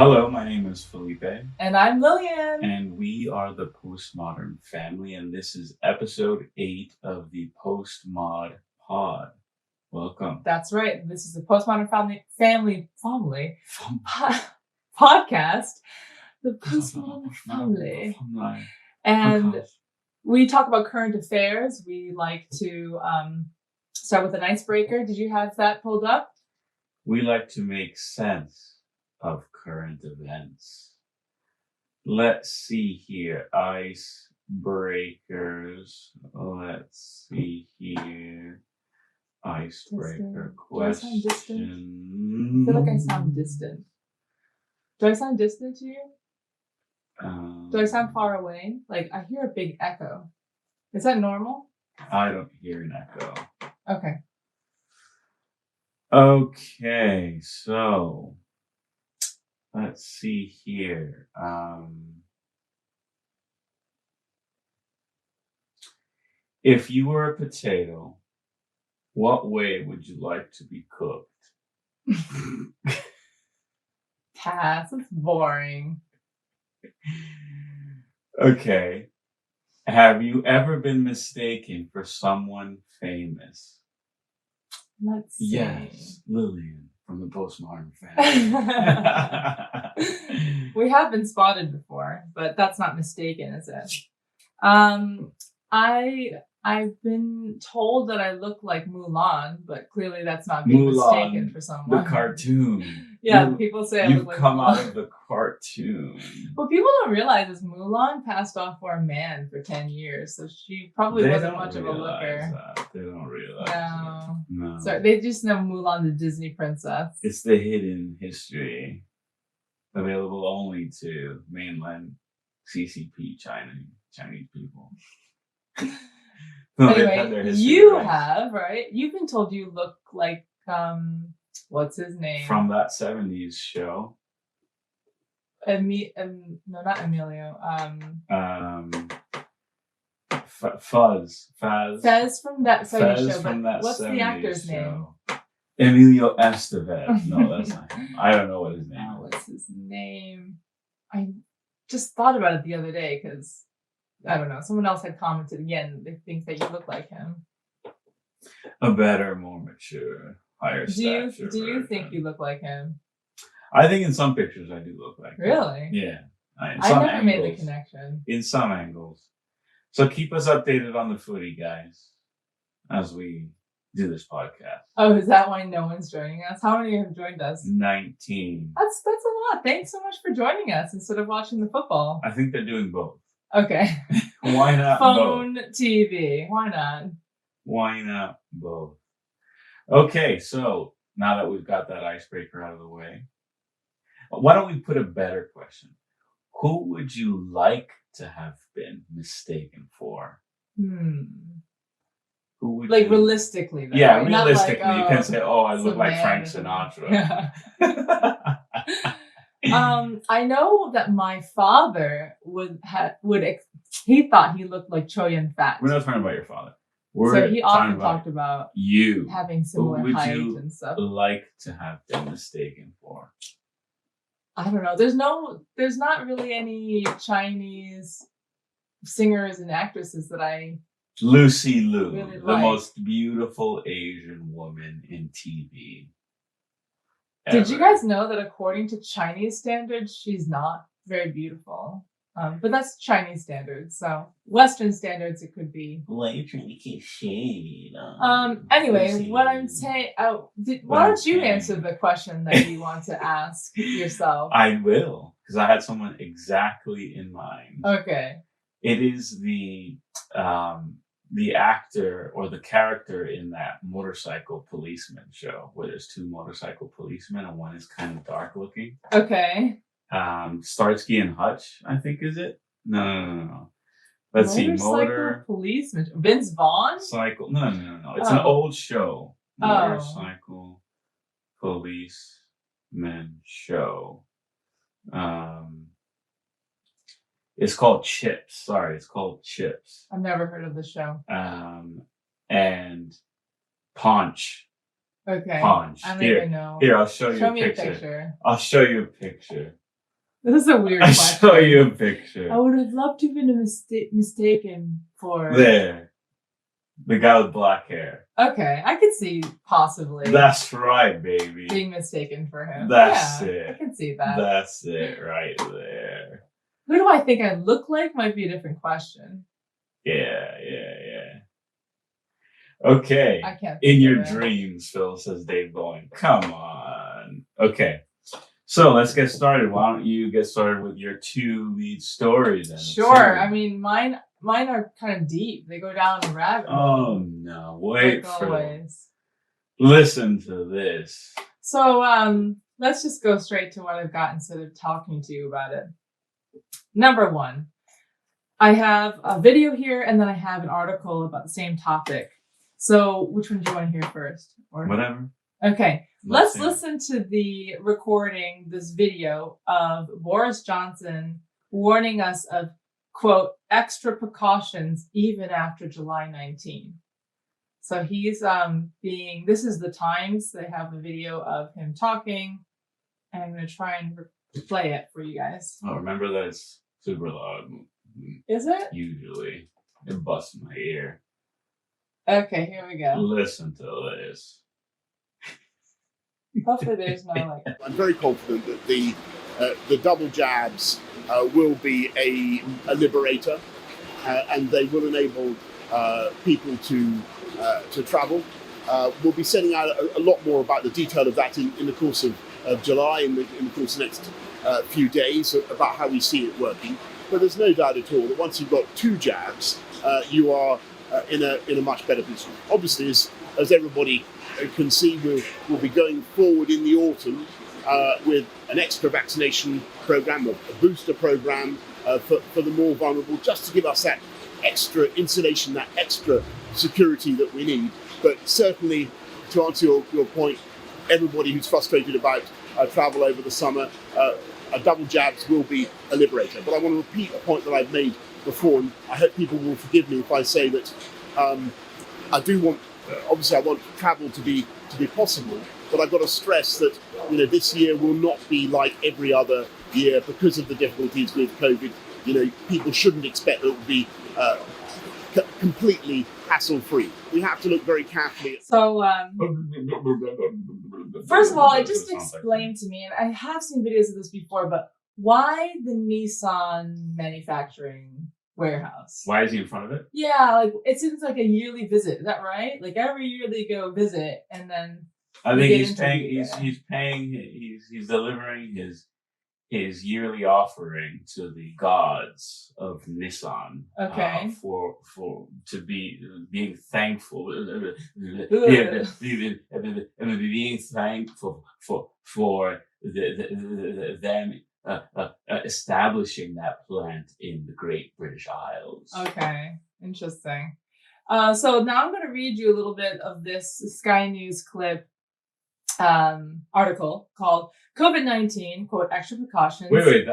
Hello, my name is Felipe, And I'm Lillian. and we are the Postmodern family, and this is episode 8 of the Postmod Pod. Welcome. That's right. This is the Postmodern Family Fam- podcast. The Postmodern Family. And we talk about current affairs. We like to start with an icebreaker. Did you have that pulled up? We like to make sense of current events. Let's see here. Icebreakers. Let's see here. Icebreaker question. Do I sound distant? I feel like I sound distant. Do I sound distant to you? Do I sound far away? Like I hear a big echo. Is that normal? I don't hear an echo. Okay. Okay, so let's see here. If you were a potato, what way would you like to be cooked? Pass. It's boring. Okay. Have you ever been mistaken for someone famous? Let's see. Yes, Lillian from the Postmodern family. We have been spotted before, but that's not mistaken, is it? I've been told that I look like Mulan, but clearly that's not being mistaken for someone. The cartoon. Yeah, people say I look like come Mulan. out of the cartoon. What people don't realize is Mulan passed off for a man for 10 years, so she probably wasn't much of a looker. They don't realize No. No. Sorry, they just know Mulan, the Disney princess. It's the hidden history, available only to mainland CCP Chinese people. No, anyway, you have, right? You've been told you look like what's his name? From that 70s show. No, not Emilio. Fez from that 70s show. From that what's 70s the actor's show. name? Emilio Estevez. No, that's not him. I don't know what his name is. What's his name? I just thought about it the other day because I don't know. Someone else had commented again. They think that you look like him. A better, more mature, higher stature. Do you think you look like him? I think in some pictures I do look like him. Really? Yeah. I never made the connection. In some angles. So keep us updated on the footy, guys, as we do this podcast. Oh, is that why no one's joining us? How many have joined us? 19. That's a lot. Thanks so much for joining us instead of watching the football. I think they're doing both. Okay. Why not Phone, both? TV. Why not? Why not both? Okay, so now that we've got that icebreaker out of the way, why don't we put a better question? Who would you like to have been mistaken for? Who would you... realistically, though? Yeah, realistically. You can say, oh, I look like Frank Sinatra. Yeah. I know that my father he thought he looked like Chow Yun-fat. We're not talking about your father. So he often talked about you having similar height and stuff. Who would you like to have been mistaken for? I don't know. There's not really any Chinese singers and actresses that I Lucy Liu, really the most beautiful Asian woman in TV. Did you guys know that according to Chinese standards, she's not very beautiful? But that's Chinese standards. So Western standards, it could be. Why are you trying to keep shade? Anyway, what I'm saying, why don't you answer the question that you want to ask yourself? I will, because I had someone exactly in mind. Okay. It is the actor or the character in that motorcycle policeman show where there's two motorcycle policemen and one is kind of dark looking. Okay. Starsky and Hutch, I think, is it? No. Let's see. Motor policeman. Vince Vaughn? Cycle. No. It's an old show. Motorcycle policeman show. It's called Chips. Sorry, it's called Chips. I've never heard of the show. And Paunch. Okay. Paunch. I don't even know. Here, I'll show you a picture. I'll show you a picture. This is a weird I question. show you a picture. I would have loved to have been mistaken for... There. The guy with black hair. Okay, I could see possibly That's right, baby. being mistaken for him. That's Yeah, it. I can see that. That's it right there. Who do I think I look like might be a different question. Yeah. Okay. I can't. In your dreams, Phil, says Dave Bowen. Come on. Okay. So let's get started. Why don't you get started with your two lead stories? Then? Sure. I mean, mine are kind of deep. They go down a rabbit hole. Oh no! Wait, like Phil. Always. Listen to this. So let's just go straight to what I've got instead of talking to you about it. Number one, I have a video here, and then I have an article about the same topic. So which one do you want to hear first? Or whatever. Okay, let's listen to the recording, this video of Boris Johnson warning us of, quote, extra precautions even after July 19. So he's this is the Times. They have a video of him talking, and I'm going to try and play it for you guys. Oh, remember that it's super loud. Is it? Usually. It busts my ear. Okay, here we go. Listen to this. Hopefully there's no like... I'm very confident that the double jabs will be a liberator, and they will enable people to travel. We'll be sending out a lot more about the detail of that in the course of July, in the course of the next few days, about how we see it working. But there's no doubt at all that once you've got two jabs, you are in a much better position. Obviously, as everybody can see, we'll be going forward in the autumn with an extra vaccination program, a booster program for the more vulnerable, just to give us that extra insulation, that extra security that we need. But certainly, to answer your point, everybody who's frustrated about travel over the summer, double jabs will be a liberator. But I want to repeat a point that I've made before, and I hope people will forgive me if I say that I do want, obviously I want travel to be possible, but I've got to stress that this year will not be like every other year because of the difficulties with COVID. People shouldn't expect that it will be completely hassle-free. We have to look very carefully. So, first of all, it just explained to me, and I have seen videos of this before, but why the Nissan manufacturing warehouse? Why is he in front of it? Yeah, like it seems like a yearly visit. Is that right? Like every year they go visit, and then I think he's paying. He's delivering his yearly offering to the gods of Nissan. Okay. For being thankful, being thankful for them establishing that plant in the Great British Isles. Okay, interesting. So now I'm going to read you a little bit of this Sky News clip article called COVID-19, quote, extra precautions. Wait,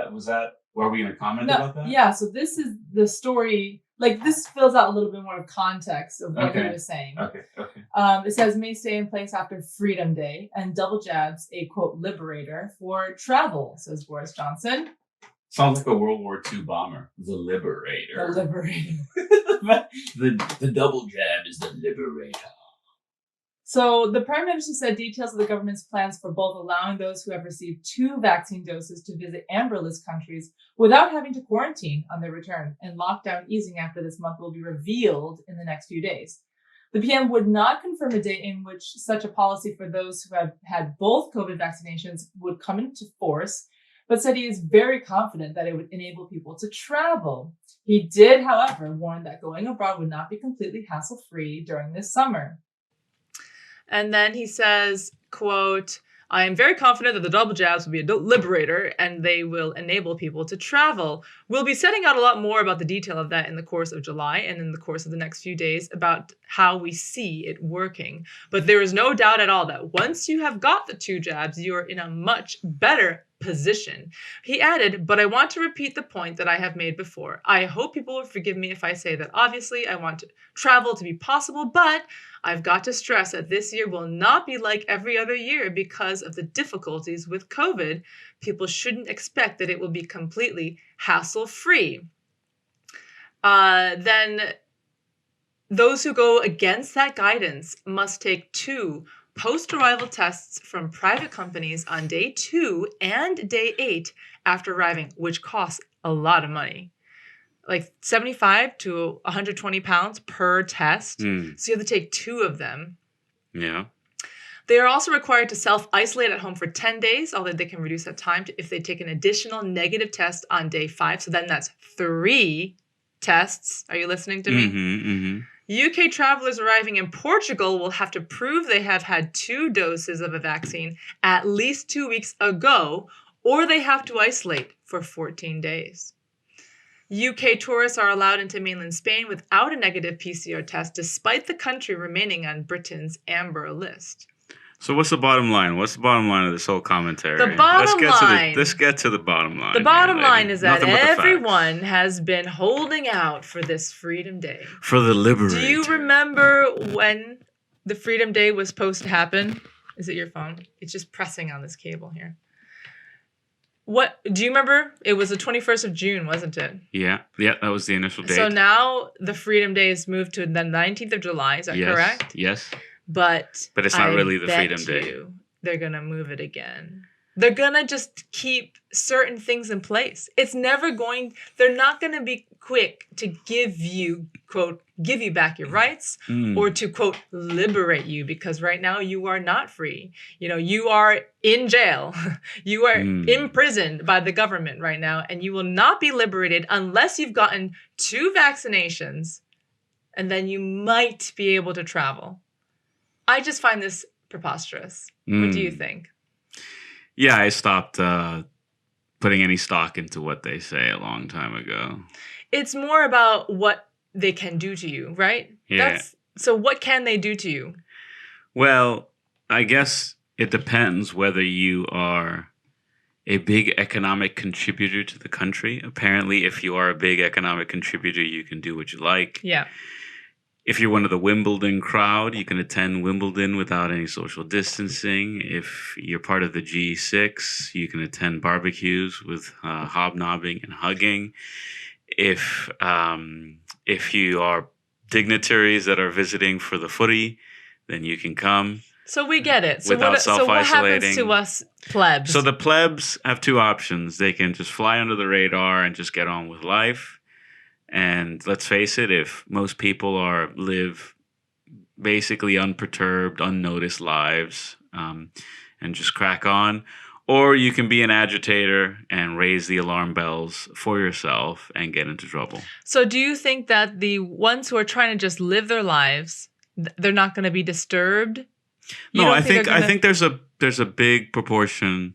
were we going to comment about that? Yeah, so this is the story, like this fills out a little bit more of context of what he was saying. Okay. It says may stay in place after Freedom Day, and double jabs a, quote, liberator for travel, says Boris Johnson. Sounds like a World War II bomber. The Liberator. The Liberator. the double jab is the Liberator. So the Prime Minister said details of the government's plans for both allowing those who have received 2 vaccine doses to visit amber list countries without having to quarantine on their return, and lockdown easing after this month will be revealed in the next few days. The PM would not confirm a date in which such a policy for those who have had both COVID vaccinations would come into force, but said he is very confident that it would enable people to travel. He did, however, warn that going abroad would not be completely hassle-free during this summer. And then he says, quote, I am very confident that the double jabs will be a liberator and they will enable people to travel. We'll be setting out a lot more about the detail of that in the course of July and in the course of the next few days about how we see it working. But there is no doubt at all that once you have got the 2 jabs, you are in a much better position. He added, but I want to repeat the point that I have made before. I hope people will forgive me if I say that obviously I want travel to be possible, but I've got to stress that this year will not be like every other year because of the difficulties with COVID. people shouldn't expect that it will be completely hassle-free. Then those who go against that guidance must take 2 post-arrival tests from private companies on day 2 and day 8 after arriving, which costs a lot of money. Like 75 to 120 pounds per test. So you have to take 2 of them. Yeah. They are also required to self-isolate at home for 10 days, although they can reduce that time if they take an additional negative test on day 5. So then that's 3 tests. Are you listening to me? UK travelers arriving in Portugal will have to prove they have had 2 doses of a vaccine at least 2 weeks ago, or they have to isolate for 14 days. UK tourists are allowed into mainland Spain without a negative PCR test, despite the country remaining on Britain's amber list. So what's the bottom line? What's the bottom line of this whole commentary? The bottom line. Let's get to the bottom line. The bottom line is that everyone has been holding out for this Freedom Day. For the liberator. Do you remember when the Freedom Day was supposed to happen? Is it your phone? It's just pressing on this cable here. What do you remember? It was the 21st of June, wasn't it? Yeah, that was the initial date. So now the Freedom Day is moved to the 19th of July. Is that correct? Yes. But it's not really the Freedom Day. They're going to move it again. They're going to just keep certain things in place. They're not going to be quick to give you, quote, give you back your rights or to, quote, liberate you, because right now you are not free. You are in jail. You are imprisoned by the government right now, and you will not be liberated unless you've gotten 2 vaccinations, and then you might be able to travel. I just find this preposterous. What do you think? Yeah, I stopped putting any stock into what they say a long time ago. It's more about what they can do to you, right? Yeah. So what can they do to you? Well, I guess it depends whether you are a big economic contributor to the country. Apparently, if you are a big economic contributor, you can do what you like. Yeah. If you're one of the Wimbledon crowd, you can attend Wimbledon without any social distancing. If you're part of the G6, you can attend barbecues with hobnobbing and hugging. If you are dignitaries that are visiting for the footy, then you can come. So we get it. Without self-isolating. So what happens to us plebs? So the plebs have 2 options. They can just fly under the radar and just get on with life. And let's face it, if most people live basically unperturbed, unnoticed lives and just crack on, or you can be an agitator and raise the alarm bells for yourself and get into trouble. So do you think that the ones who are trying to just live their lives, they're not going to be disturbed? No, I think there's a big proportion,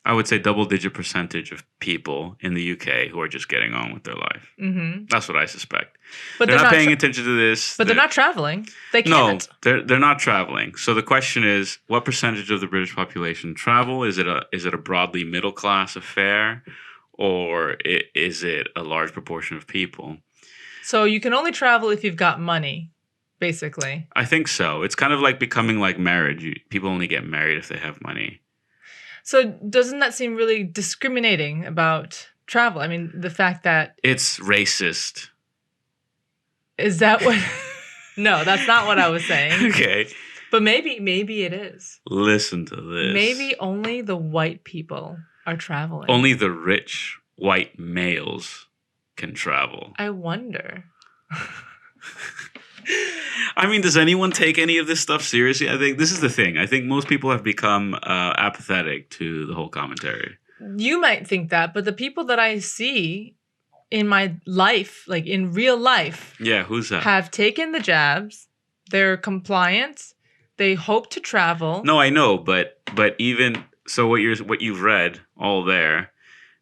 I would say double-digit percentage of people in the UK who are just getting on with their life. Mm-hmm. That's what I suspect. But they're not paying attention to this. But they're not traveling. They can't. No, they're not traveling. So the question is, what percentage of the British population travel? Is it a broadly middle-class affair, or is it a large proportion of people? So you can only travel if you've got money, basically. I think so. It's kind of like becoming like marriage. People only get married if they have money. So doesn't that seem really discriminating about travel? I mean, the fact that... It's racist. Is that what... No, that's not what I was saying. Okay. But maybe it is. Listen to this. Maybe only the white people are traveling. Only the rich white males can travel. I wonder. I mean, does anyone take any of this stuff seriously? I think this is the thing. I think most people have become apathetic to the whole commentary. You might think that, but the people that I see in my life, like in real life, who's that? Have taken the jabs. They're compliant. They hope to travel. No, I know, but even so, what you've read all there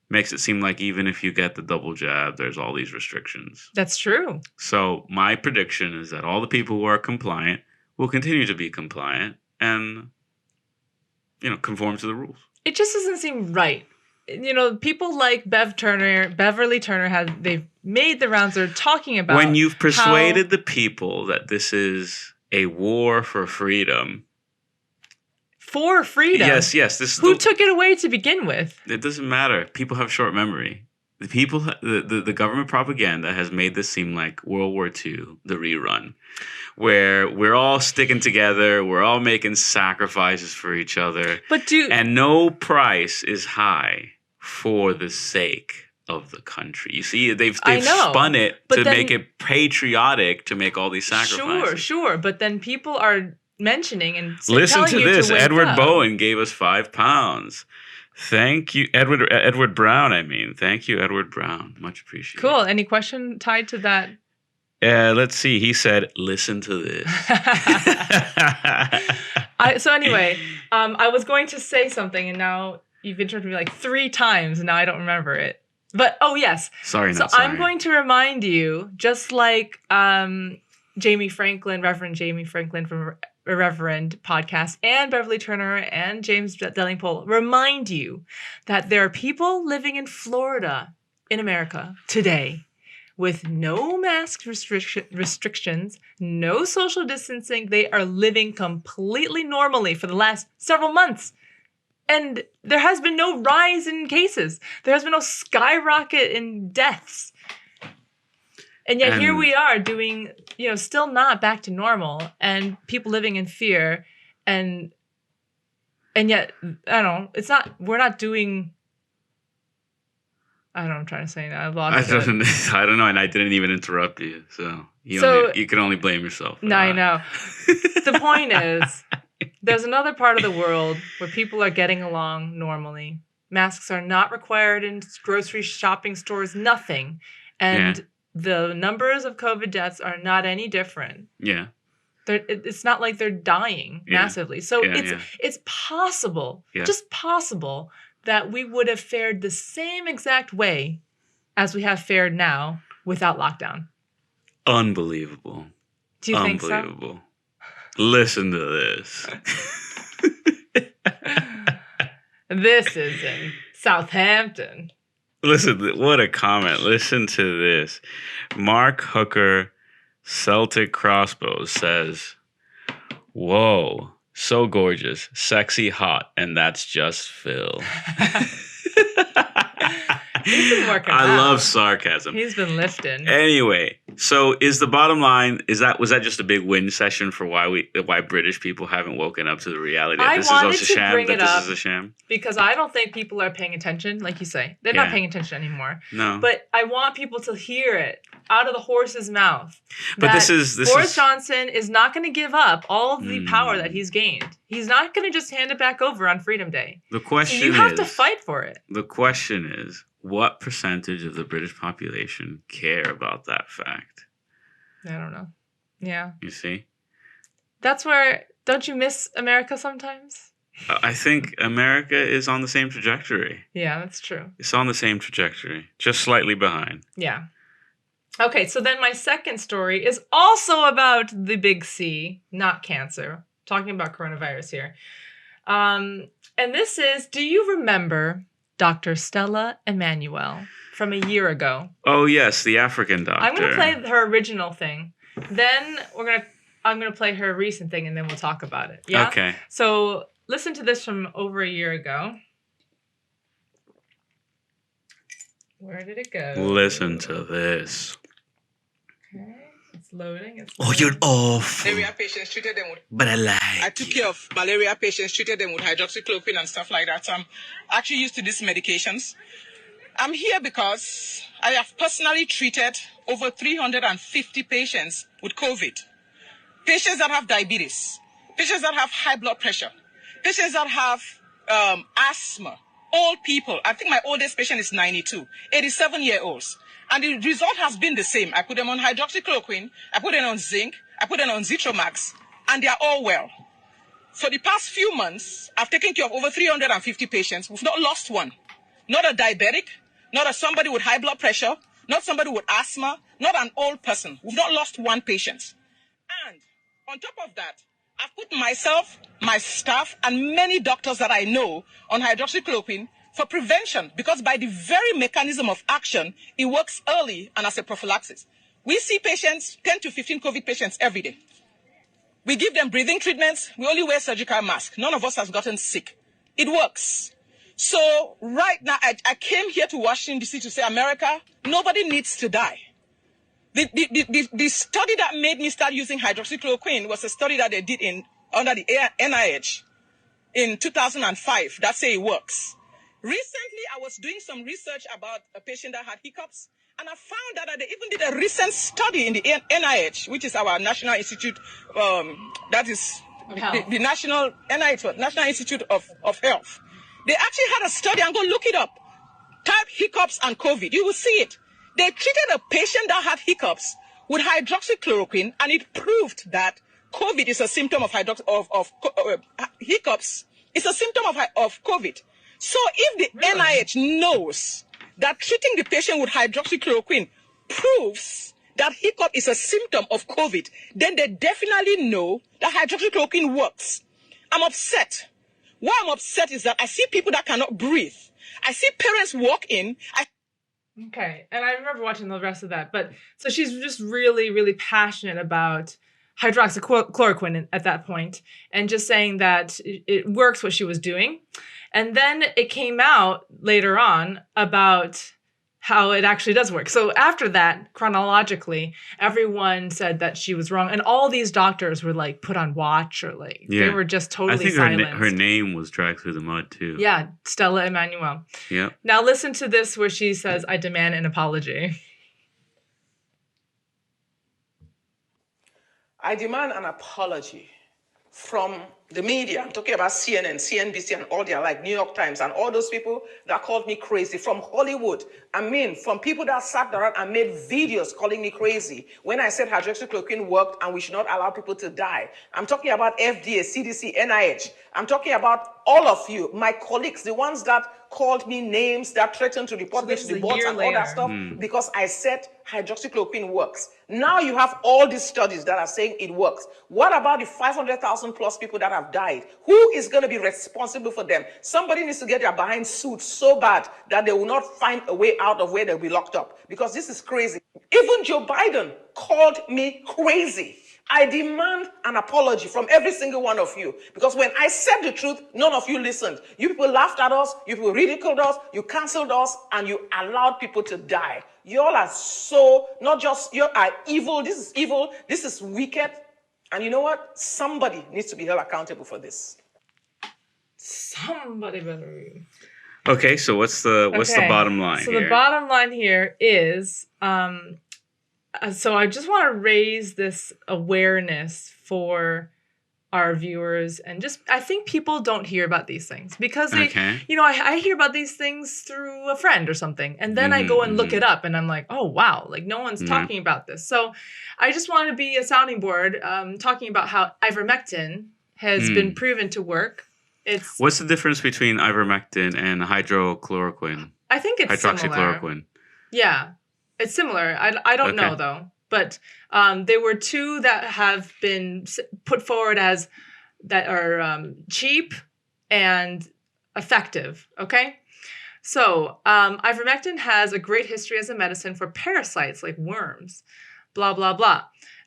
makes it seem like even if you get the double jab, there's all these restrictions. That's true. So my prediction is that all the people who are compliant will continue to be compliant and, conform to the rules. It just doesn't seem right. People like Beverly Turner, they've made the rounds. They're talking about when you've persuaded the people that this is a war for freedom, for freedom. Yes. Who took it away to begin with? It doesn't matter. People have short memory. The government propaganda has made this seem like World War II, the rerun, where we're all sticking together, we're all making sacrifices for each other, and no price is high for the sake of the country. You see, they've spun it to make it patriotic to make all these sacrifices. Sure, but then people are mentioning and listen to this. Edward up. Bowen gave us £5. Thank you, Edward Brown. Thank you, Edward Brown. Much appreciated. Cool. Any question tied to that? Let's see. He said, "Listen to this." So anyway, I was going to say something, and now you've interrupted me like 3 times, and now I don't remember it. But yes. Sorry. I'm going to remind you, just like Jamie Franklin, Reverend Jamie Franklin from Irreverend podcast, and Beverly Turner and James Dellingpole remind you that there are people living in Florida, in America today, with no mask restrictions, no social distancing. They are living completely normally for the last several months. And there has been no rise in cases. There has been no skyrocket in deaths. And yet here we are doing, still not back to normal, and people living in fear, and yet, I don't know, we're not doing, I don't know what I'm trying to say now. I don't know, and I didn't even interrupt you, so you can only blame yourself. No, I know. The point is, there's another part of the world where people are getting along normally. Masks are not required in grocery shopping stores, nothing. And the numbers of COVID deaths are not any different. Yeah. It's not like they're dying massively. So it's possible, just possible, that we would have fared the same exact way as we have fared now without lockdown. Unbelievable. Do you think so? Unbelievable. Listen to this. This is in Southampton. Listen, what a comment. Listen to this. Mark Hooker, Celtic Crossbows, says, "Whoa, so gorgeous, sexy, hot, and that's just Phil." He's been working I out. love sarcasm. He's been lifting. Anyway, so is the bottom line, was that just a big win session for why British people haven't woken up to the reality that this is a sham? Because I don't think people are paying attention, like you say. They're not paying attention anymore. No. But I want people to hear it out of the horse's mouth. But Boris Johnson is not going to give up all of the power that he's gained. He's not going to just hand it back over on Freedom Day. The question so you have to fight for it. The question is, what percentage of the British population care about that fact? I don't know. Yeah. You see? That's where, don't you miss America sometimes? I think America is on the same trajectory. Yeah, that's true. It's on the same trajectory, just slightly behind. Yeah. Okay, so then my second story is also about the big C, not cancer. Talking about coronavirus here. And this is, do you remember Dr. Stella Emanuel from a year ago? Oh, yes, the African doctor. I'm going to play her original thing. Then I'm going to play her recent thing, and then we'll talk about it. Yeah? Okay. So listen to this from over a year ago. Where did it go? Listen to this. Okay, it's loading. Oh, you're off. Malaria patients treated them with. But I lied. I took care of malaria patients, treated them with hydroxychloroquine and stuff like that. So I'm actually used to these medications. I'm here because I have personally treated over 350 patients with COVID. Patients that have diabetes, patients that have high blood pressure, patients that have asthma, old people. I think my oldest patient is 92, 87-year-olds. And the result has been the same. I put them on hydroxychloroquine, I put them on zinc, I put them on Zitromax, and they are all well. For the past few months, I've taken care of over 350 patients. We've not lost one. Not a diabetic, not a somebody with high blood pressure, not somebody with asthma, not an old person. We've not lost one patient. And on top of that, I've put myself, my staff, and many doctors that I know on hydroxychloroquine for prevention, because by the very mechanism of action, it works early and as a prophylaxis. We see patients, 10 to 15 COVID patients every day. We give them breathing treatments. We only wear surgical masks. None of us has gotten sick. It works. So right now, I came here to Washington, D.C. to say, America, nobody needs to die. The study that made me start using hydroxychloroquine was a study that they did under the NIH in 2005 that say it works. Recently, I was doing some research about a patient that had hiccups, and I found out that they even did a recent study in the NIH, which is our National Institute, that is the National NIH, National Institute of Health. They actually had a study, and go look it up. Type hiccups and COVID, you will see it. They treated a patient that had hiccups with hydroxychloroquine, and it proved that COVID is a symptom of hiccups. It's a symptom of COVID. So if the NIH knows that treating the patient with hydroxychloroquine proves that hiccup is a symptom of COVID, then they definitely know that hydroxychloroquine works. I'm upset. Why I'm upset is that I see people that cannot breathe. I see parents walk in. Okay, and I remember watching the rest of that. But so she's just really, really passionate about hydroxychloroquine at that point, and just saying that it works what she was doing. And then it came out later on about how it actually does work. So after that, chronologically, everyone said that she was wrong. And all these doctors were like put on watch, or like they were just totally silenced. Her name was dragged through the mud too. Yeah, Stella Emanuel. Yeah. Now listen to this where she says, I demand an apology. I demand an apology from the media. I'm talking about CNN, CNBC, and all their like New York Times, and all those people that called me crazy, from Hollywood. I mean, from people that sat around and made videos calling me crazy when I said hydroxychloroquine worked and we should not allow people to die. I'm talking about FDA, CDC, NIH. I'm talking about all of you, my colleagues, the ones that called me names, that threatened to report me to the boards and all that stuff, because I said hydroxychloroquine works. Now you have all these studies that are saying it works. What about the 500,000 plus people that have died? Who is going to be responsible for them? Somebody needs to get their behind sued so bad that they will not find a way out of where they'll be locked up, because this is crazy. Even Joe Biden called me crazy. I demand an apology from every single one of you, because when I said the truth, none of you listened. You people laughed at us, you people ridiculed us, you canceled us, and you allowed people to die. You all are so, not just, you are evil, this is wicked. And you know what? Somebody needs to be held accountable for this. Somebody better. Okay, so what's the bottom line here? So the bottom line here is, so I just want to raise this awareness for our viewers, and just, I think people don't hear about these things because they, I hear about these things through a friend or something, and then I go and look it up, and I'm like, oh wow, like no one's talking about this. So I just want to be a sounding board, talking about how ivermectin has been proven to work. What's the difference between ivermectin and hydrochloroquine? I think it's hydroxychloroquine. Similar. Yeah, it's similar. I don't know though, but there were two that have been put forward as that are cheap and effective. Okay, so ivermectin has a great history as a medicine for parasites like worms, blah blah blah.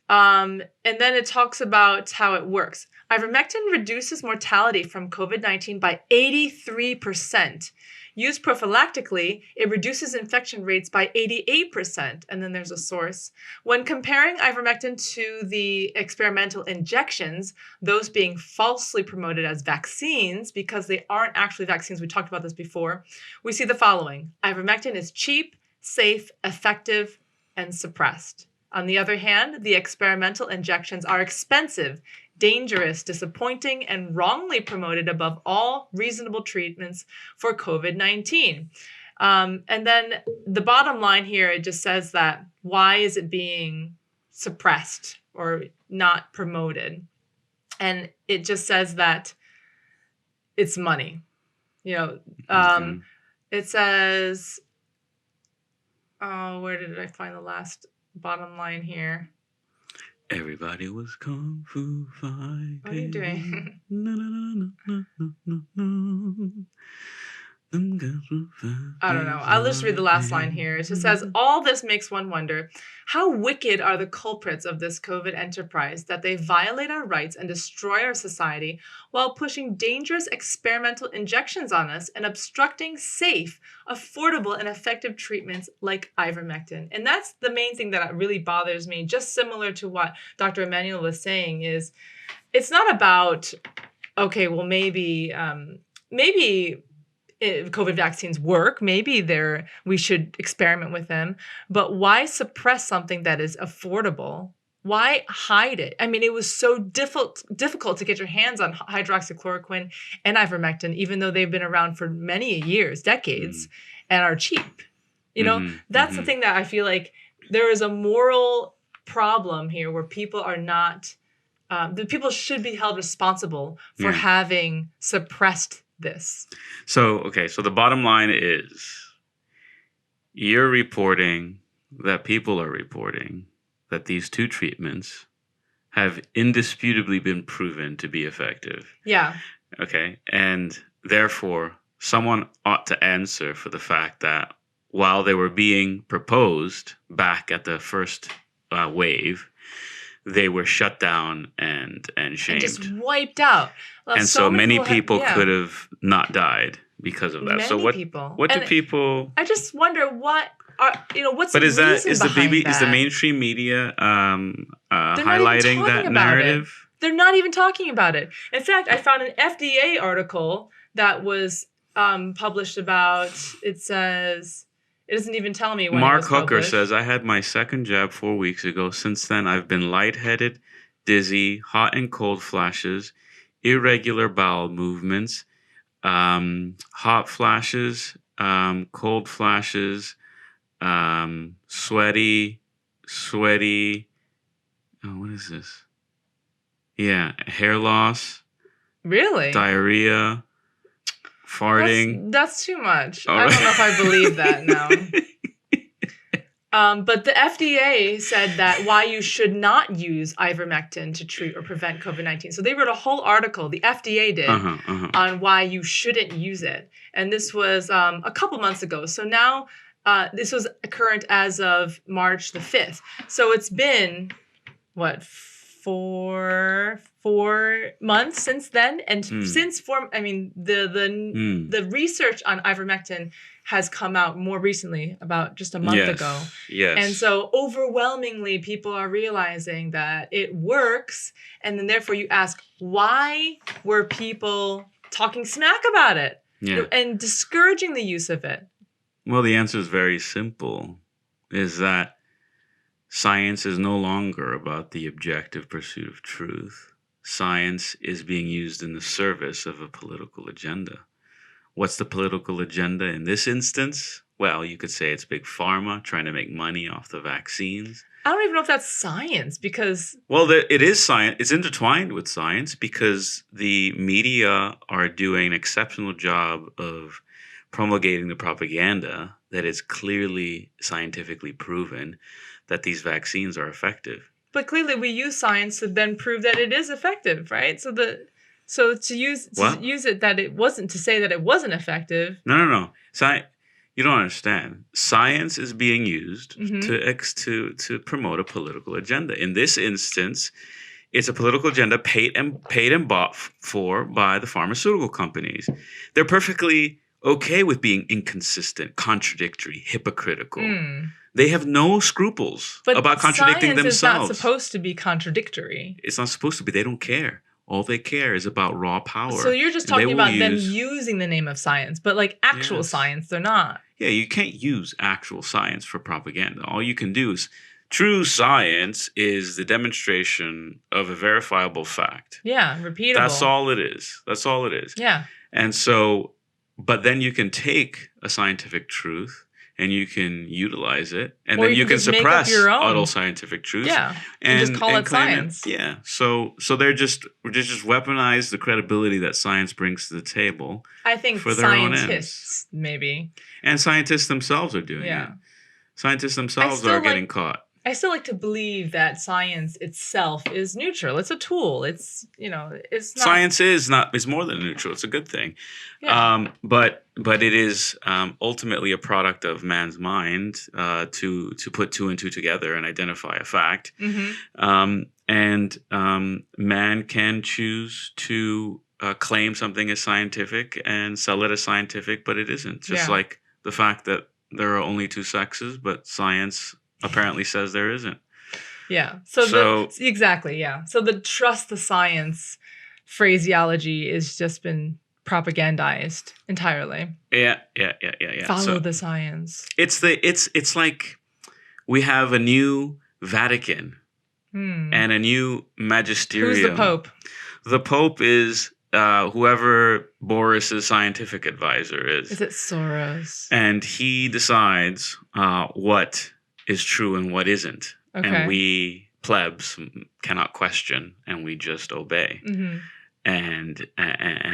And then it talks about how it works. Ivermectin reduces mortality from COVID-19 by 83%. Used prophylactically, it reduces infection rates by 88%. And then there's a source. When comparing ivermectin to the experimental injections, those being falsely promoted as vaccines because they aren't actually vaccines, we talked about this before, we see the following. Ivermectin is cheap, safe, effective, and suppressed. On the other hand, the experimental injections are expensive, dangerous, disappointing, and wrongly promoted above all reasonable treatments for COVID-19. And then the bottom line here, it just says that why is it being suppressed or not promoted? And it just says that it's money. It says, where did I find the last bottom line here? Everybody was kung fu fighting. What are you doing? No. I don't know. I'll just read the last line here. It just says, all this makes one wonder, how wicked are the culprits of this COVID enterprise that they violate our rights and destroy our society while pushing dangerous experimental injections on us and obstructing safe, affordable, and effective treatments like ivermectin. And that's the main thing that really bothers me, just similar to what Dr. Emmanuel was saying, is it's not about, okay, well, maybe COVID vaccines work. Maybe we should experiment with them. But why suppress something that is affordable? Why hide it? I mean, it was so difficult to get your hands on hydroxychloroquine and ivermectin, even though they've been around for many years, decades, and are cheap. That's the thing that I feel like there is a moral problem here where people are not, the people should be held responsible for having suppressed this. So the bottom line is you're reporting that people are reporting that these two treatments have indisputably been proven to be effective. Yeah. Okay. And therefore, someone ought to answer for the fact that while they were being proposed back at the first wave, they were shut down and shamed. And just wiped out. Well, and so many people could have not died because of that. Many so what people. Do people? I just wonder what's but the is reason is the behind BB that? Is the mainstream media highlighting that narrative? They're not even talking about it. In fact, I found an FDA article that was published about. It says. It doesn't even tell me when Mark it was Hooker published. says, I had my second jab 4 weeks ago. Since then, I've been lightheaded, dizzy, hot and cold flashes, irregular bowel movements, hot flashes, cold flashes, sweaty. Oh, what is this? Yeah, hair loss. Really? Diarrhea. Farting. That's too much. All I right. don't know if I believe that now. But the FDA said that why you should not use ivermectin to treat or prevent COVID-19. So they wrote a whole article, the FDA did, on why you shouldn't use it. And this was a couple months ago. So now this was current as of March the 5th. So it's been, what, 4 months since then, and the research on ivermectin has come out more recently, about just a month ago. Yes. And so overwhelmingly people are realizing that it works, and then therefore you ask, why were people talking smack about it and discouraging the use of it? Well, the answer is very simple, is that science is no longer about the objective pursuit of truth. Science is being used in the service of a political agenda. What's the political agenda in this instance? Well, you could say it's big pharma trying to make money off the vaccines. I don't even know if that's science, because... Well, it is science. It's intertwined with science because the media are doing an exceptional job of promulgating the propaganda that is clearly scientifically proven that these vaccines are effective. But clearly we use science to then prove that it is effective, right? So to use it that it wasn't, to say that it wasn't effective. No. You don't understand. Science is being used to promote a political agenda. In this instance, it's a political agenda paid and bought for by the pharmaceutical companies. They're perfectly okay with being inconsistent, contradictory, hypocritical. They have no scruples about contradicting themselves. But science is not supposed to be contradictory. It's not supposed to be. They don't care. All they care is about raw power. So you're just talking about them using the name of science, but like actual science, they're not. Yeah, you can't use actual science for propaganda. All you can do is, true science is the demonstration of a verifiable fact. Yeah, repeatable. That's all it is. That's all it is. Yeah. And so, but then you can take a scientific truth and you can utilize it, and then you can suppress auto scientific truths. Yeah, and just call it science. Yeah, so they're just weaponize the credibility that science brings to the table. I think for their own ends. Scientists maybe, and scientists themselves are doing it. Scientists themselves are getting caught. I still like to believe that science itself is neutral. It's a tool. It's it's not Science is more than neutral. It's a good thing. Yeah. But it is ultimately a product of man's mind to put two and two together and identify a fact. And man can choose to claim something as scientific and sell it as scientific, but it isn't. Just like the fact that there are only two sexes, but science apparently says there isn't. Yeah. So exactly. Yeah. So the trust the science phraseology has just been propagandized entirely. Yeah. Follow the science. It's like we have a new Vatican and a new magisterium. Who's the Pope? The Pope is whoever Boris's scientific advisor is. Is it Soros? And he decides what is true and what isn't. Okay. And we plebs cannot question, and we just obey. And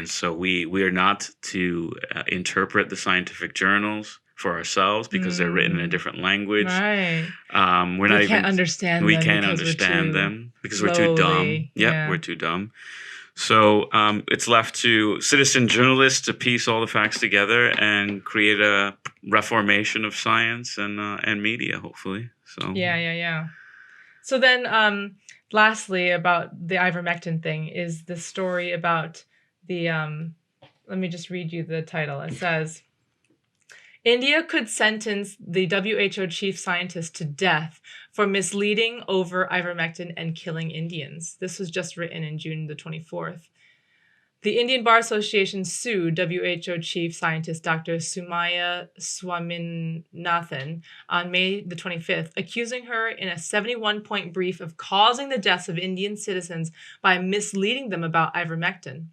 so we are not to interpret the scientific journals for ourselves because they're written in a different language. Right. We can't understand we them. can't because understand them because we're slowly, too dumb. Yep, we're too dumb. So it's left to citizen journalists to piece all the facts together and create a reformation of science and media, hopefully. So Yeah. So then, lastly, about the ivermectin thing is the story about the. Let me just read you the title. It says, India could sentence the WHO chief scientist to death for misleading over ivermectin and killing Indians. This was just written in June the 24th. The Indian Bar Association sued WHO chief scientist Dr. Sumaya Swaminathan on May the 25th, accusing her in a 71-point brief of causing the deaths of Indian citizens by misleading them about ivermectin.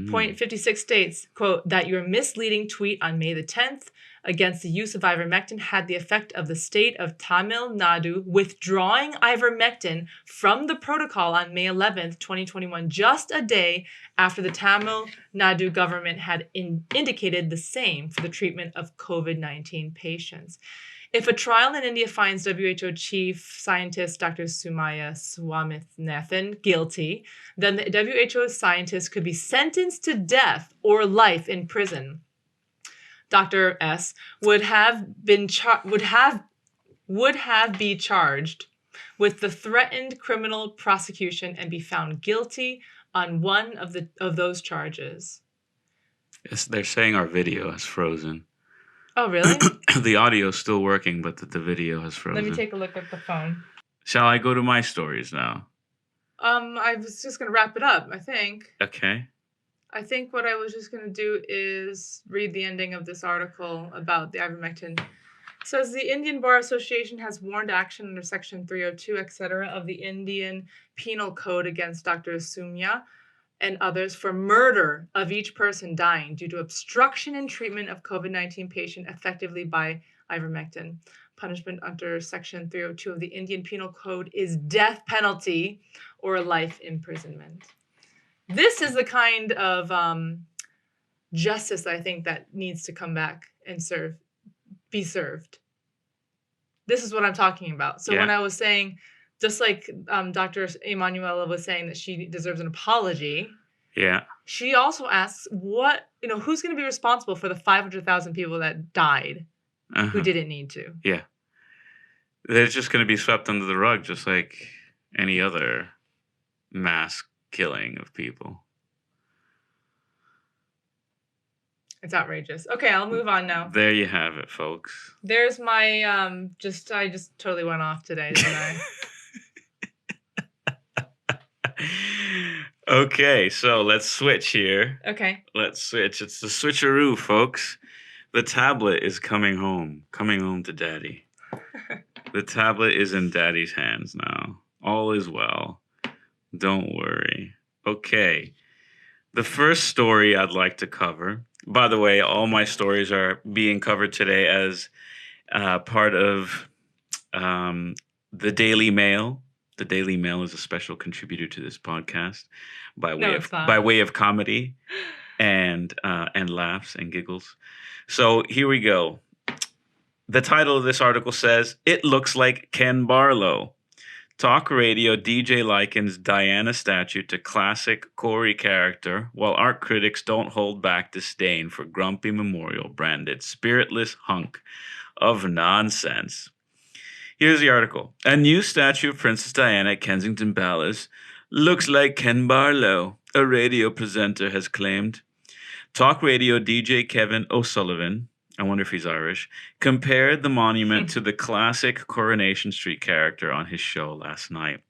Point 56 states, quote, that your misleading tweet on May the 10th against the use of ivermectin had the effect of the state of Tamil Nadu withdrawing ivermectin from the protocol on May 11th, 2021, just a day after the Tamil Nadu government had indicated the same for the treatment of COVID-19 patients. If a trial in India finds WHO chief scientist Dr. Sumaya Swaminathan guilty, then the WHO scientist could be sentenced to death or life in prison. Dr. S would have been charged with the threatened criminal prosecution and be found guilty on one of those charges. Yes, they're saying our video has frozen. Oh, really? The audio is still working, but the video has frozen. Let me take a look at the phone. Shall I go to my stories now? I was just going to wrap it up, I think. Okay. I think what I was just going to do is read the ending of this article about the ivermectin. It says the Indian Bar Association has warned action under Section 302, etc. of the Indian Penal Code against Dr. Sumya and others for murder of each person dying due to obstruction in treatment of COVID-19 patient effectively by ivermectin. Punishment under Section 302 of the Indian Penal Code is death penalty or life imprisonment. This is the kind of justice I think that needs to come back and be served. This is what I'm talking about. So when I was saying, just like Dr. Emanuela was saying that she deserves an apology. Yeah. She also asks who's going to be responsible for the 500,000 people that died who didn't need to. Yeah. They're just going to be swept under the rug just like any other mass killing of people. It's outrageous. Okay, I'll move on now. There you have it, folks. There's my I just totally went off today, didn't I? Okay, so let's switch here. Okay. Let's switch. It's the switcheroo, folks. The tablet is coming home to daddy. The tablet is in daddy's hands now. All is well. Don't worry. Okay. The first story I'd like to cover, by the way, all my stories are being covered today as part of the Daily Mail. The Daily Mail is a special contributor to this podcast by way of comedy and laughs and giggles. So here we go. The title of this article says, "It looks like Ken Barlow." Talk radio DJ likens Diana statue to classic Corey character, while art critics don't hold back disdain for grumpy memorial branded spiritless hunk of nonsense. Here's the article. A new statue of Princess Diana at Kensington Palace looks like Ken Barlow, a radio presenter has claimed. Talk radio DJ Kevin O'Sullivan, I wonder if he's Irish, compared the monument to the classic Coronation Street character on his show last night.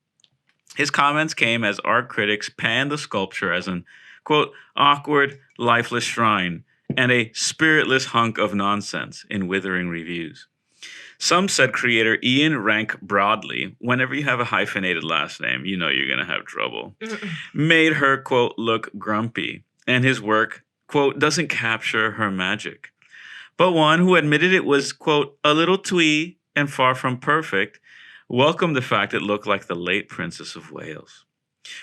His comments came as art critics panned the sculpture as an, quote, awkward, lifeless shrine and a spiritless hunk of nonsense in withering reviews. Some said creator Ian Rank Broadley, whenever you have a hyphenated last name, you know you're going to have trouble, made her, quote, look grumpy, and his work, quote, doesn't capture her magic. But one who admitted it was, quote, a little twee and far from perfect, welcomed the fact it looked like the late Princess of Wales.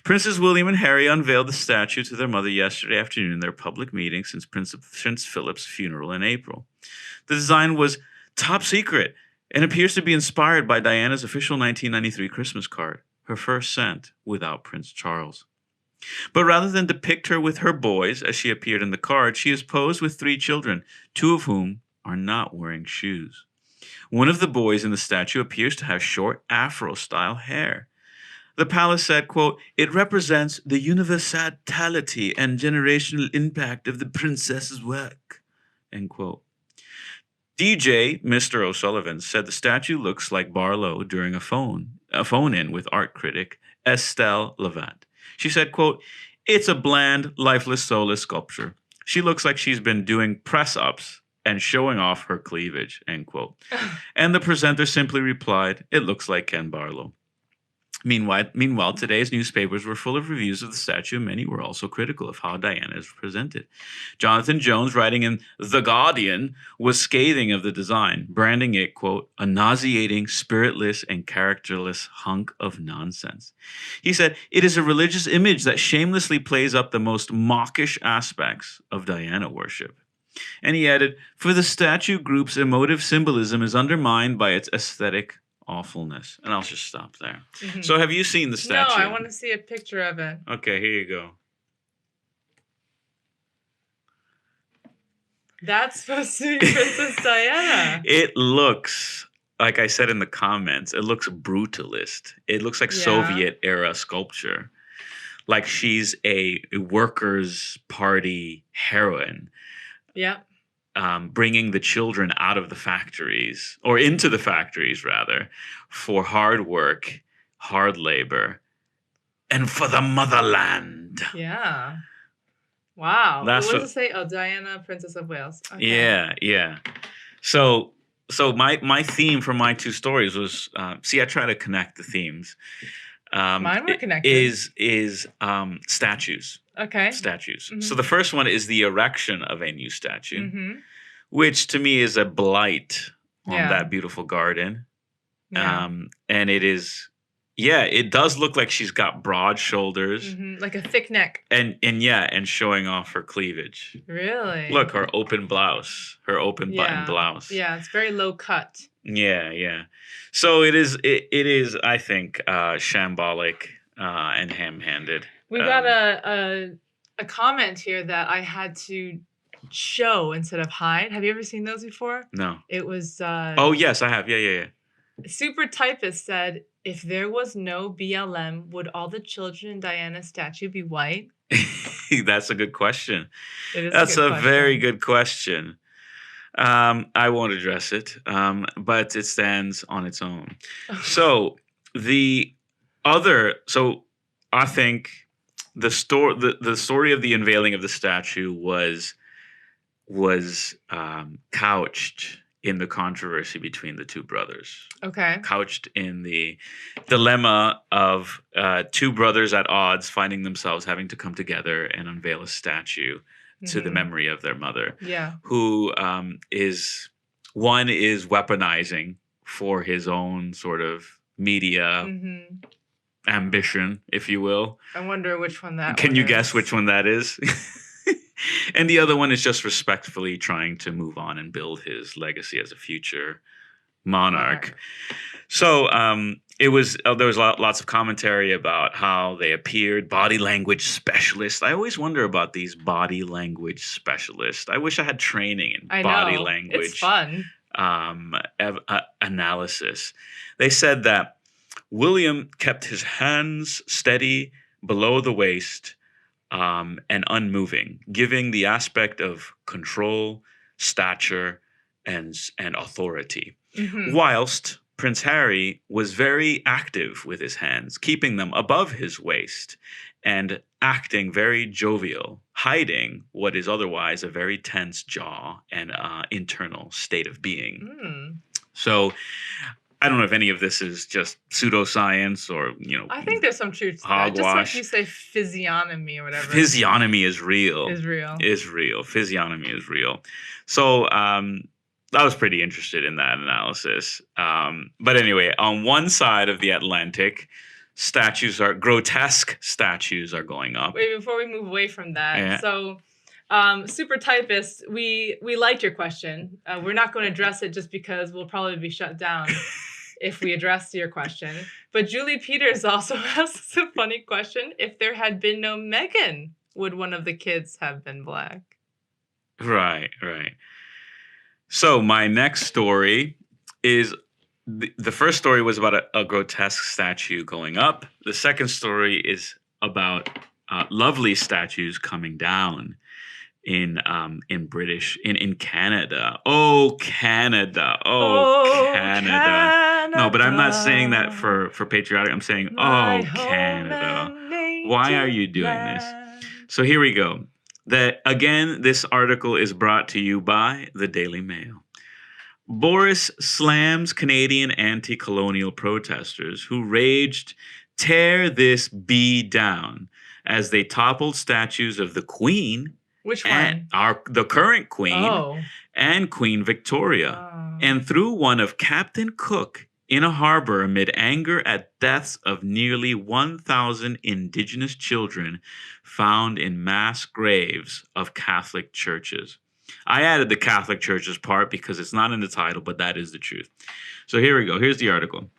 Princes William and Harry unveiled the statue to their mother yesterday afternoon in their public meeting since Prince Philip's funeral in April. The design was top secret and appears to be inspired by Diana's official 1993 Christmas card, her first sent without Prince Charles. But rather than depict her with her boys as she appeared in the card, she is posed with 3 children, 2 of whom are not wearing shoes. One of the boys in the statue appears to have short Afro-style hair. The palace said, quote, it represents the universality and generational impact of the princess's work, end quote. DJ Mr. O'Sullivan said the statue looks like Barlow during a phone-in with art critic Estelle Levant. She said, quote, it's a bland, lifeless, soulless sculpture. She looks like she's been doing press-ups and showing off her cleavage, end quote. And the presenter simply replied, it looks like Ken Barlow. Meanwhile, today's newspapers were full of reviews of the statue, and many were also critical of how Diana is presented. Jonathan Jones, writing in The Guardian, was scathing of the design, branding it, quote, a nauseating, spiritless, and characterless hunk of nonsense. He said, it is a religious image that shamelessly plays up the most mawkish aspects of Diana worship. And he added, for the statue group's emotive symbolism is undermined by its aesthetic awfulness. And I'll just stop there. Mm-hmm. So have you seen the statue? No, I want to see a picture of it. Okay, here you go. That's supposed to be Princess Diana. It looks, like I said in the comments, it looks brutalist. It looks like Soviet era sculpture. Like she's a workers' party heroine. Yeah. Bringing the children out of the factories, or into the factories, rather, for hard work, hard labor, and for the motherland. Yeah. Wow. That's what does it say? Oh, Diana, Princess of Wales. Okay. Yeah. So my theme for my 2 stories was, I try to connect the themes. Mine were connected. Is statues. Okay. Statues. Mm-hmm. So the first one is the erection of a new statue, which to me is a blight on that beautiful garden. Yeah. And it is, it does look like she's got broad shoulders. Like a thick neck. And showing off her cleavage. Really? Look, her open blouse, her open button blouse. Yeah, it's very low cut. Yeah. So it is, I think, shambolic and ham-handed. We got a comment here that I had to show instead of hide. Have you ever seen those before? No. It was... oh, yes, I have. Yeah. Super Typist said, if there was no BLM, would all the children in Diana's statue be white? That's a good question. That's a very good question. I won't address it, but it stands on its own. So I think the story of the unveiling of the statue was couched in the controversy between the 2 brothers. Okay. Couched in the dilemma of 2 brothers at odds finding themselves having to come together and unveil a statue to the memory of their mother. Yeah. Who is weaponizing for his own sort of media ambition, if you will. I wonder which one that Can one you is. guess which one that is? And the other one is just respectfully trying to move on and build his legacy as a future monarch. So it was there was lots of commentary about how they appeared, body language specialists. I always wonder about these body language specialists. I wish I had training in body language. It's fun. Analysis. They said that William kept his hands steady below the waist and unmoving, giving the aspect of control, stature, and authority. Mm-hmm. Whilst Prince Harry was very active with his hands, keeping them above his waist and acting very jovial, hiding what is otherwise a very tense jaw and internal state of being. Mm. So I don't know if any of this is just pseudoscience or, I think there's some truth to that. hogwash. Just like you say physiognomy or whatever. Physiognomy is real. Is real. Is real. Physiognomy is real. So I was pretty interested in that analysis. But anyway, on one side of the Atlantic, grotesque statues are going up. Wait, before we move away from that, Yeah. so Super Typist, we liked your question. We're not going to address it just because we'll probably be shut down if we address your question. But Julie Peters also asks a funny question. If there had been no Meghan, would one of the kids have been black? Right. So my next story is the first story was about a grotesque statue going up. The second story is about lovely statues coming down in Canada. Oh, Canada. Oh, Canada. No, but I'm not saying that for patriotic. I'm saying, oh, Canada. Why are you doing this? So here we go. This article is brought to you by the Daily Mail. Boris slams Canadian anti-colonial protesters who raged, "Tear this bee down," as they toppled statues of the Queen. Which one? The current Queen. Oh. And Queen Victoria. Oh. And threw one of Captain Cook in a harbor amid anger at deaths of nearly 1,000 Indigenous children found in mass graves of Catholic churches. I added the Catholic churches part because it's not in the title, but that is the truth. So here we go. Here's the article.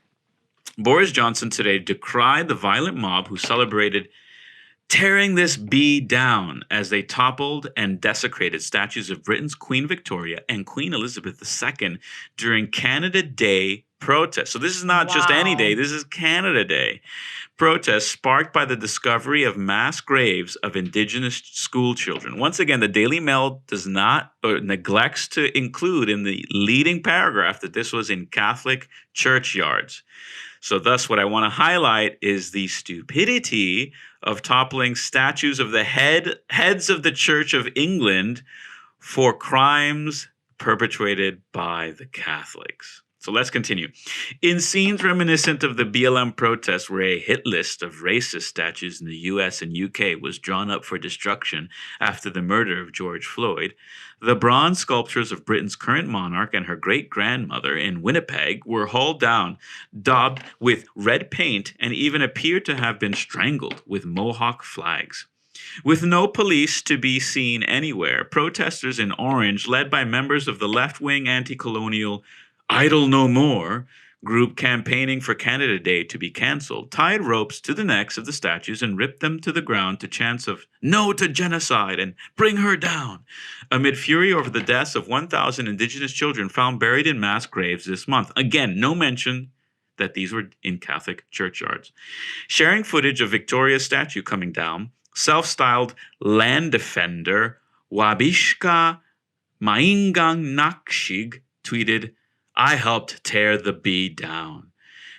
Boris Johnson today decried the violent mob who celebrated tearing this bee down as they toppled and desecrated statues of Britain's Queen Victoria and Queen Elizabeth II during Canada Day protests. So this is not just any day, this is Canada Day. Protests sparked by the discovery of mass graves of Indigenous school children. Once again, the Daily Mail does not or neglects to include in the leading paragraph that this was in Catholic churchyards. So thus, what I want to highlight is the stupidity of toppling statues of the heads of the Church of England for crimes perpetrated by the Catholics. So let's continue. In scenes reminiscent of the BLM protests, where a hit list of racist statues in the US and UK was drawn up for destruction after the murder of George Floyd, the bronze sculptures of Britain's current monarch and her great-grandmother in Winnipeg were hauled down, daubed with red paint, and even appeared to have been strangled with Mohawk flags. With no police to be seen anywhere, protesters in orange, led by members of the left-wing anti-colonial Idle No More group campaigning for Canada Day to be cancelled, tied ropes to the necks of the statues and ripped them to the ground to chants of "No to genocide" and "Bring her down," amid fury over the deaths of 1,000 Indigenous children found buried in mass graves this month. Again, no mention that these were in Catholic churchyards. Sharing footage of Victoria's statue coming down, self-styled land defender Wabishka Maingang Nakshig tweeted, "I helped tear the bee down."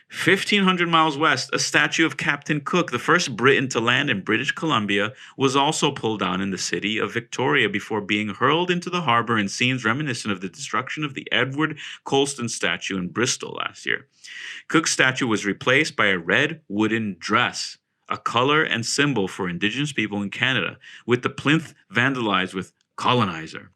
1,500 miles west, a statue of Captain Cook, the first Briton to land in British Columbia, was also pulled down in the city of Victoria before being hurled into the harbor in scenes reminiscent of the destruction of the Edward Colston statue in Bristol last year. Cook's statue was replaced by a red wooden dress, a color and symbol for Indigenous people in Canada, with the plinth vandalized with colonizer.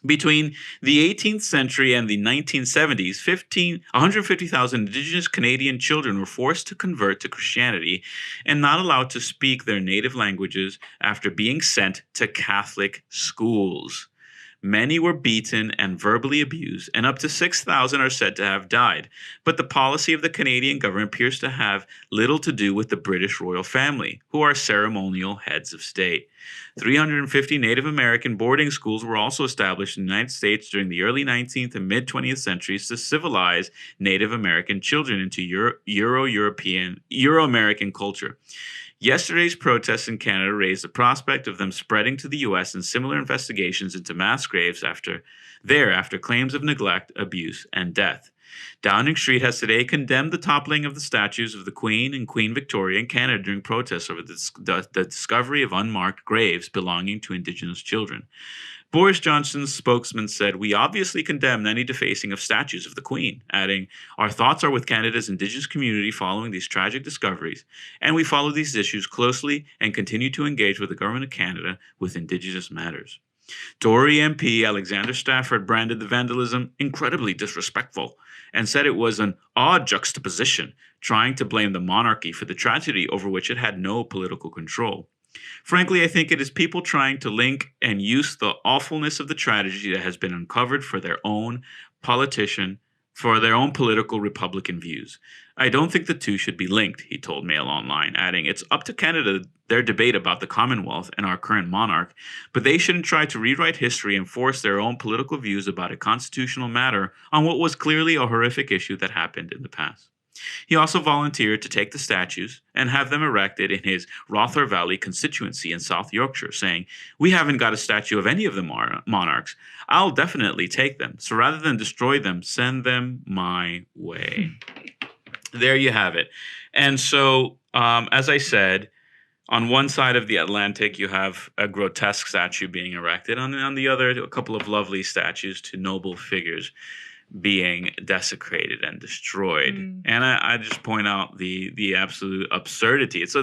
Between the 18th century and the 1970s, 150,000 Indigenous Canadian children were forced to convert to Christianity and not allowed to speak their native languages after being sent to Catholic schools. Many were beaten and verbally abused, and up to 6,000 are said to have died. But the policy of the Canadian government appears to have little to do with the British royal family, who are ceremonial heads of state. 350 Native American boarding schools were also established in the United States during the early 19th and mid-20th centuries to civilize Native American children into Euro-American culture. Yesterday's protests in Canada raised the prospect of them spreading to the U.S. and similar investigations into mass graves after claims of neglect, abuse, and death. Downing Street has today condemned the toppling of the statues of the Queen and Queen Victoria in Canada during protests over the discovery of unmarked graves belonging to Indigenous children. Boris Johnson's spokesman said, "We obviously condemn any defacing of statues of the Queen," adding, "Our thoughts are with Canada's Indigenous community following these tragic discoveries, and we follow these issues closely and continue to engage with the Government of Canada with Indigenous matters." Tory MP Alexander Stafford branded the vandalism incredibly disrespectful and said it was an odd juxtaposition, trying to blame the monarchy for the tragedy over which it had no political control. Frankly, I think it is people trying to link and use the awfulness of the tragedy that has been uncovered for their own political Republican views. I don't think the two should be linked, he told Mail Online, adding, "It's up to Canada, their debate about the Commonwealth and our current monarch, but they shouldn't try to rewrite history and force their own political views about a constitutional matter on what was clearly a horrific issue that happened in the past." He also volunteered to take the statues and have them erected in his Rother Valley constituency in South Yorkshire, saying, "We haven't got a statue of any of the monarchs. I'll definitely take them. So rather than destroy them, send them my way." There you have it. And so, as I said, on one side of the Atlantic, you have a grotesque statue being erected. On the other, a couple of lovely statues to noble figures being desecrated and destroyed. And I just point out the absolute absurdity. It's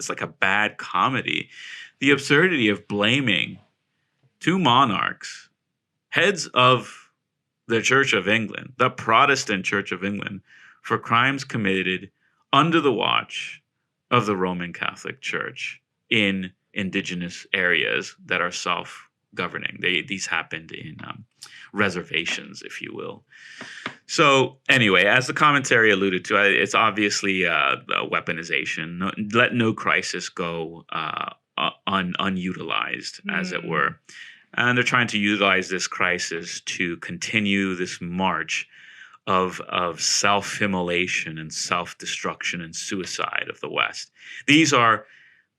like a bad comedy. The absurdity of blaming two monarchs, heads of the Church of England, the Protestant Church of England, for crimes committed under the watch of the Roman Catholic Church in indigenous areas that are self-governing. These happened in reservations, if you will. So anyway, as the commentary alluded to, it's obviously a weaponization. Let no crisis go unutilized, as it were. And they're trying to utilize this crisis to continue this march of self-immolation and self-destruction and suicide of the West. These are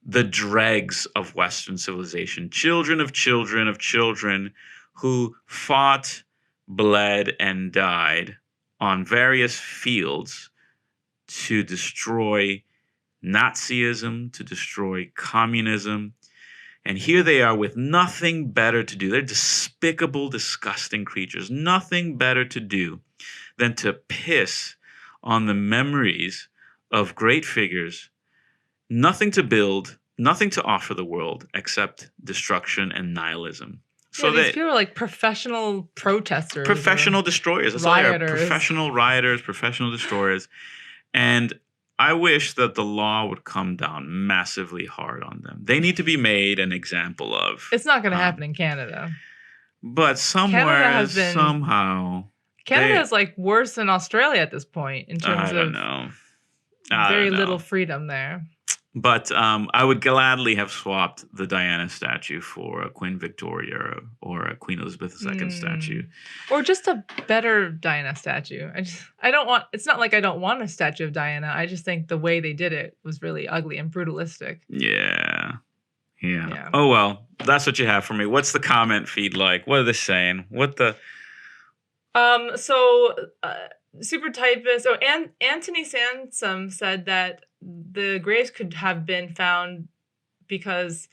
the dregs of Western civilization, children of children of children who fought, bled, and died on various fields to destroy Nazism, to destroy communism. And here they are with nothing better to do. They're despicable, disgusting creatures. Nothing better to do than to piss on the memories of great figures. Nothing to build, nothing to offer the world except destruction and nihilism. So these people are like professional protesters. Professional destroyers. That's all they are. Professional rioters, professional destroyers. And I wish that the law would come down massively hard on them. They need to be made an example of. It's not going to happen in Canada. But somewhere, somehow. Canada is like worse than Australia at this point in terms of very little freedom there. But I would gladly have swapped the Diana statue for a Queen Victoria or a Queen Elizabeth II statue. Or just a better Diana statue. It's not like I don't want a statue of Diana. I just think the way they did it was really ugly and brutalistic. Yeah. Oh, well, that's what you have for me. What's the comment feed like? What are they saying? Super typist. So Anthony Sansom said that the graves could have been found because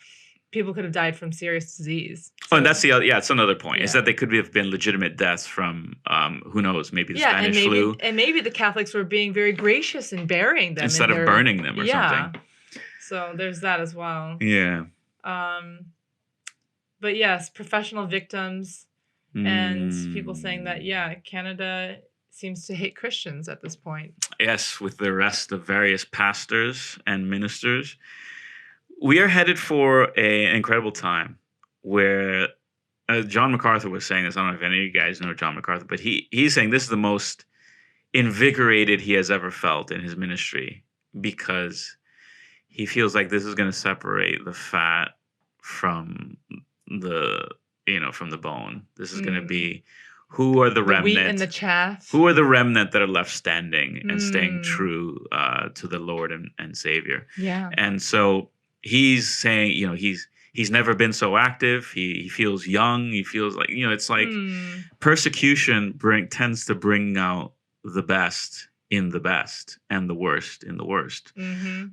people could have died from serious disease. So, and that's it's another point, is that they could have been legitimate deaths from, who knows, maybe the Spanish flu. And maybe the Catholics were being very gracious in burying them. Instead of burning them or something. So there's that as well. Yeah. But yes, professional victims. and people saying that, Canada seems to hate Christians at this point. Yes, with the arrest of various pastors and ministers. We are headed for an incredible time where John MacArthur was saying this. I don't know if any of you guys know John MacArthur, but he's saying this is the most invigorated he has ever felt in his ministry, because he feels like this is going to separate the fat from the from the bone. This is going to be who are the remnant, wheat and the chaff. who are the remnant that are left standing and staying true to the Lord and Savior. Yeah. And so he's saying, he's never been so active. He feels young. He feels like, it's like persecution tends to bring out the best in the best and the worst in the worst.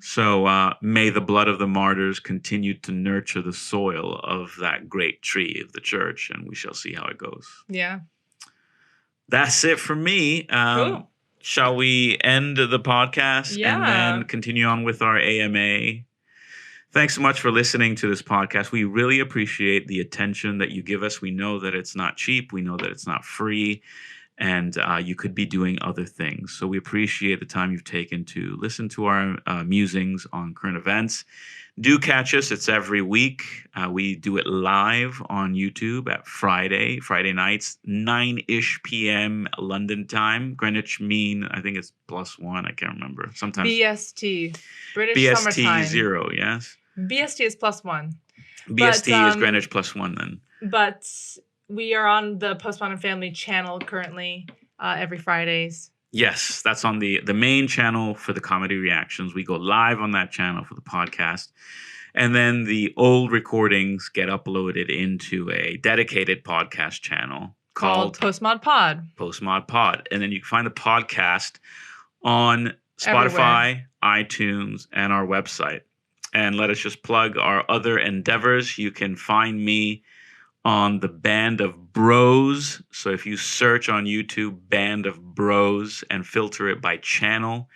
So may the blood of the martyrs continue to nurture the soil of that great tree of the church, and we shall see how it goes. Yeah. That's it for me. Cool. Shall we end the podcast and then continue on with our AMA? Thanks so much for listening to this podcast. We really appreciate the attention that you give us. We know that it's not cheap. We know that it's not free. And you could be doing other things. So we appreciate the time you've taken to listen to our musings on current events. Do catch us. It's every week. We do it live on YouTube at Friday nights, 9-ish p.m. London time. Greenwich Mean, I think it's +1. I can't remember. Sometimes BST. British BST Summertime. 0, yes? BST is +1. BST is Greenwich +1 then. But we are on the Postmod and Family channel currently every Fridays. Yes, that's on the main channel for the comedy reactions. We go live on that channel for the podcast. And then the old recordings get uploaded into a dedicated podcast channel called Postmod Pod. Postmod Pod. And then you can find the podcast on Spotify, iTunes, and our website. And let us just plug our other endeavors. You can find me on the Band of Bros. So if you search on YouTube Band of Bros and filter it by channel,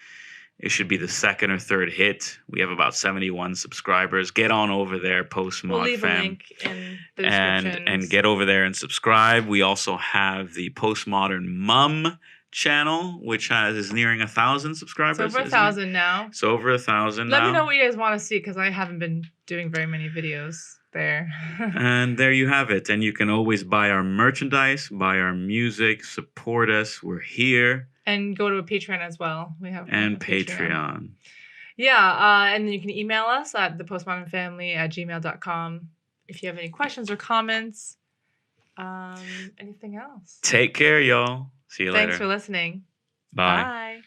it should be the second or third hit. We have about 71 subscribers. Get on over there, Postmod We'll leave fam, a link in the description. and get over there and subscribe. We also have the Postmodern Mum channel, which is nearing 1,000 subscribers. It's over 1,000 now. It's over 1,000 now. Let me know what you guys want to see, because I haven't been doing very many videos there. And there you have it. And you can always buy our merchandise, buy our music, support us. We're here. And go to a Patreon as well. We have and Patreon. Yeah, and then you can email us at thepostmodernfamily@gmail.com if you have any questions or comments. Anything else? Take care, y'all. See you later. Thanks for listening. Bye. Bye.